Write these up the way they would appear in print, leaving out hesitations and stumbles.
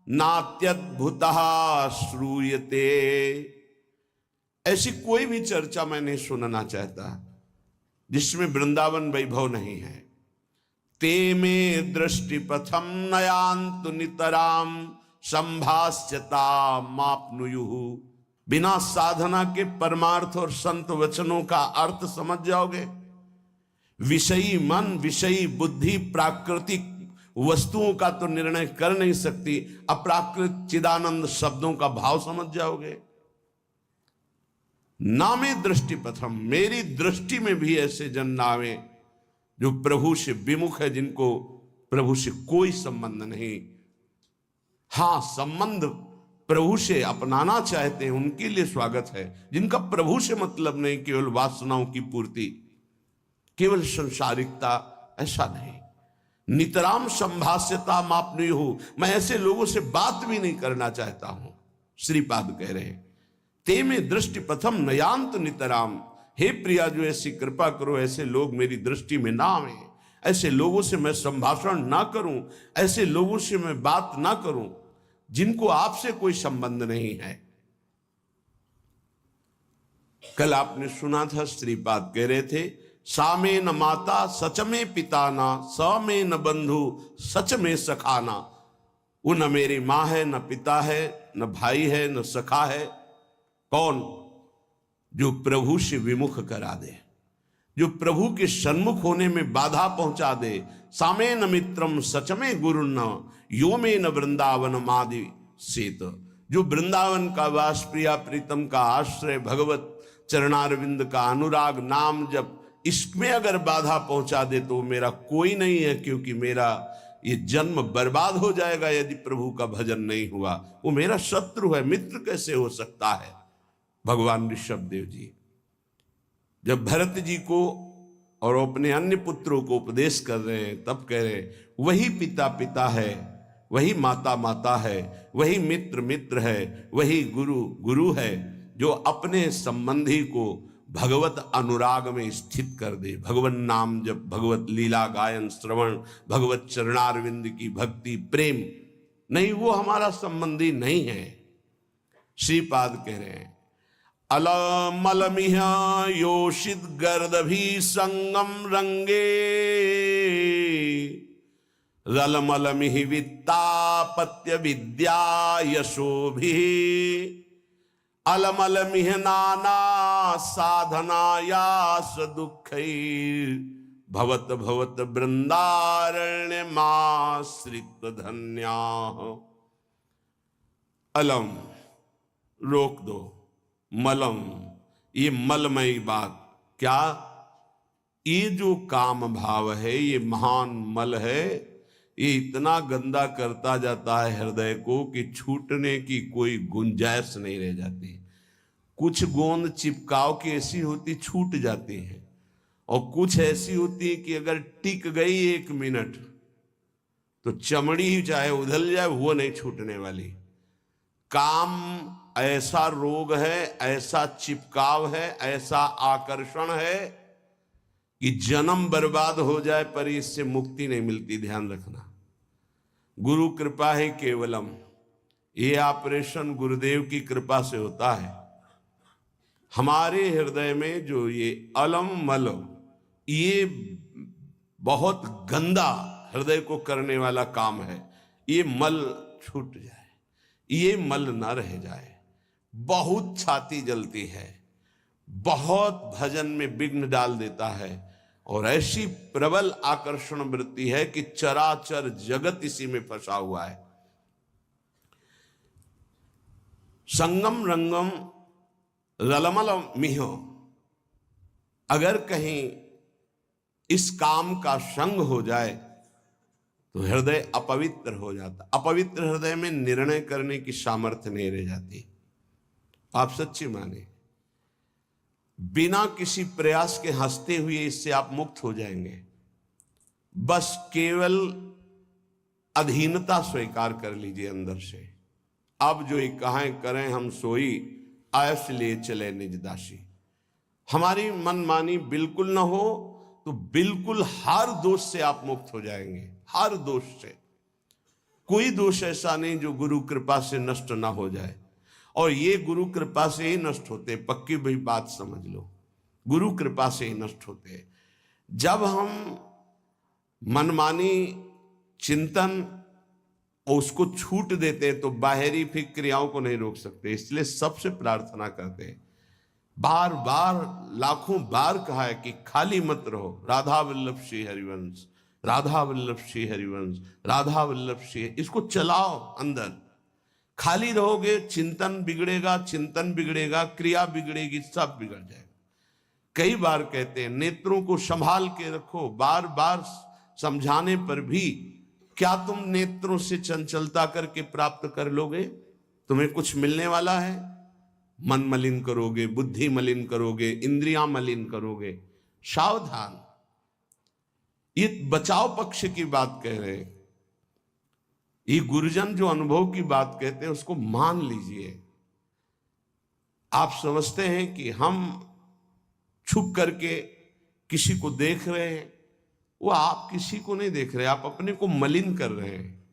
नात्यद्भुतः श्रूयते। ऐसी कोई भी चर्चा मैं नहीं सुनना चाहता जिसमें वृंदावन वैभव नहीं है। ते में दृष्टि पथम नयांतु नितराम संभाष्यता मापनुयुहु। बिना साधना के परमार्थ और संत वचनों का अर्थ समझ जाओगे। विषयी मन, विषयी बुद्धि प्राकृतिक वस्तुओं का तो निर्णय कर नहीं सकती, अप्राकृत चिदानंद शब्दों का भाव समझ जाओगे। नामे दृष्टि पथम, मेरी दृष्टि में भी ऐसे जन नावे जो प्रभु से विमुख है, जिनको प्रभु से कोई संबंध नहीं। हां, संबंध प्रभु से अपनाना चाहते हैं, उनके लिए स्वागत है। जिनका प्रभु से मतलब नहीं, केवल वासनाओं की पूर्ति, केवल संसारिकता, ऐसा नहीं। नितराम संभाष्यता मापनीय हो, मैं ऐसे लोगों से बात भी नहीं करना चाहता हूं। श्रीपाद कह रहे हैं ते में दृष्टि प्रथम नयांत नितराम। हे प्रिया, जो ऐसी कृपा करो, ऐसे लोग मेरी दृष्टि में ना आवे, ऐसे लोगों से मैं संभाषण ना करूं, ऐसे लोगों से मैं बात ना करूं जिनको आपसे कोई संबंध नहीं है। कल आपने सुना था, श्रीपाद कह रहे थे सा में न माता सच में पिता ना, स में न बंधु सच में सखाना। वो न मेरी माँ है, न पिता है, न भाई है, न सखा है। कौन? जो प्रभु से विमुख करा दे, जो प्रभु के सन्मुख होने में बाधा पहुंचा दे। सामे न मित्रम सच में गुरु न, यो में न वृंदावन मादि सेत। जो वृंदावन का वास, प्रिया प्रीतम का आश्रय, भगवत चरणारविंद का अनुराग, नाम जब, इसमें अगर बाधा पहुंचा दे तो मेरा कोई नहीं है, क्योंकि मेरा ये जन्म बर्बाद हो जाएगा यदि प्रभु का भजन नहीं हुआ। वो मेरा शत्रु है, मित्र कैसे हो सकता है? भगवान ऋषभदेव जी जब भरत जी को और अपने अन्य पुत्रों को उपदेश कर रहे हैं, तब कह रहे हैं वही पिता पिता है, वही माता माता है, वही मित्र मित्र है, वही गुरु गुरु है, जो अपने संबंधी को भगवत अनुराग में स्थित कर दे। भगवत नाम जब, भगवत लीला गायन श्रवण, भगवत चरणारविंद की भक्ति प्रेम, नहीं वो हमारा संबंधी नहीं है। श्रीपाद कह रहे हैं अलमलमिह योषित गर्दभी संगम रंगे, रलमलमिह वित्तापत्य विद्या यशोभि, अलमलमिह नाना साधनायास दुःखैर्, भवत भवत वृंदारण्य माश्रित धन्या। अलम रोक दो, मलम ये मलमयी बात। क्या? ये जो काम भाव है, ये महान मल है, ये इतना गंदा करता जाता है हृदय को कि छूटने की कोई गुंजाइश नहीं रह जाती। कुछ गोंद चिपकाव की ऐसी होती छूट जाती है, और कुछ ऐसी होती है कि अगर टिक गई 1 मिनट तो चमड़ी ही चाहे उधल जाए वो नहीं छूटने वाली। काम ऐसा रोग है, ऐसा चिपकाव है, ऐसा आकर्षण है कि जन्म बर्बाद हो जाए पर इससे मुक्ति नहीं मिलती। ध्यान रखना, गुरु कृपा है केवलम। ये ऑपरेशन गुरुदेव की कृपा से होता है। हमारे हृदय में जो ये अलम मल, ये बहुत गंदा हृदय को करने वाला काम है। ये मल छूट जाए, ये मल न रह जाए। बहुत छाती जलती है, बहुत भजन में विघ्न डाल देता है, और ऐसी प्रबल आकर्षण वृत्ति है कि चराचर जगत इसी में फंसा हुआ है। संगम रंगम रलमल मिह, अगर कहीं इस काम का संग हो जाए तो हृदय अपवित्र हो जाता। अपवित्र हृदय में निर्णय करने की सामर्थ्य नहीं रह जाती। आप सच्ची माने, बिना किसी प्रयास के हंसते हुए इससे आप मुक्त हो जाएंगे। बस केवल अधीनता स्वीकार कर लीजिए अंदर से। अब जो ये कहें करें हम सोई, आयस ले चले निज दासी। हमारी मनमानी बिल्कुल ना हो तो बिल्कुल हर दोष से आप मुक्त हो जाएंगे, हर दोष से। कोई दोष ऐसा नहीं जो गुरु कृपा से नष्ट ना हो जाए, और ये गुरु कृपा से ही नष्ट होते, पक्की भाई बात समझ लो, गुरु कृपा से ही नष्ट होते। जब हम मनमानी चिंतन और उसको छूट देते तो बाहरी फिर क्रियाओं को नहीं रोक सकते। इसलिए सबसे प्रार्थना करते हैं, बार बार लाखों बार कहा है कि खाली मत रहो। राधा वल्लभ श्री हरिवंश, राधा वल्लभ श्री हरिवंश, राधा वल्लभ श्री, इसको चलाओ अंदर। खाली रहोगे चिंतन बिगड़ेगा, चिंतन बिगड़ेगा, क्रिया बिगड़ेगी, सब बिगड़ जाएगा। कई बार कहते हैं नेत्रों को संभाल के रखो, बार बार समझाने पर भी क्या तुम नेत्रों से चंचलता करके प्राप्त कर लोगे? तुम्हें कुछ मिलने वाला है? मन मलिन करोगे, बुद्धि मलिन करोगे, इंद्रियां मलिन करोगे। सावधान, ये बचाव पक्ष की बात कह रहे हैं। ये गुरुजन जो अनुभव की बात कहते हैं उसको मान लीजिए। आप समझते हैं कि हम छुप करके किसी को देख रहे हैं, वो आप किसी को नहीं देख रहे, आप अपने को मलिन कर रहे हैं।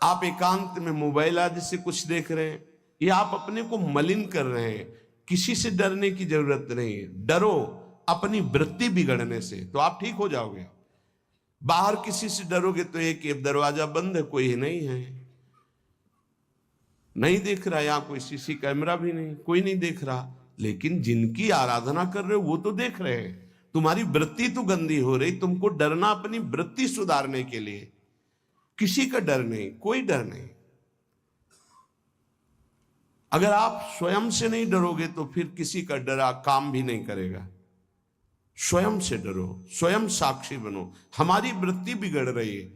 आप एकांत में मोबाइल आदि से कुछ देख रहे हैं, ये आप अपने को मलिन कर रहे हैं। किसी से डरने की जरूरत नहीं है, डरो अपनी वृत्ति बिगड़ने से तो आप ठीक हो जाओगे। बाहर किसी से डरोगे तो एक दरवाजा बंद है, कोई ही नहीं है, नहीं देख रहा, यहां कोई सीसी कैमरा भी नहीं, कोई नहीं देख रहा, लेकिन जिनकी आराधना कर रहे हो वो तो देख रहे हैं। तुम्हारी वृत्ति तो गंदी हो रही, तुमको डरना अपनी वृत्ति सुधारने के लिए। किसी का डर नहीं, कोई डर नहीं। अगर आप स्वयं से नहीं डरोगे तो फिर किसी का डरा काम भी नहीं करेगा। स्वयं से डरो, स्वयं साक्षी बनो। हमारी वृत्ति बिगड़ रही है,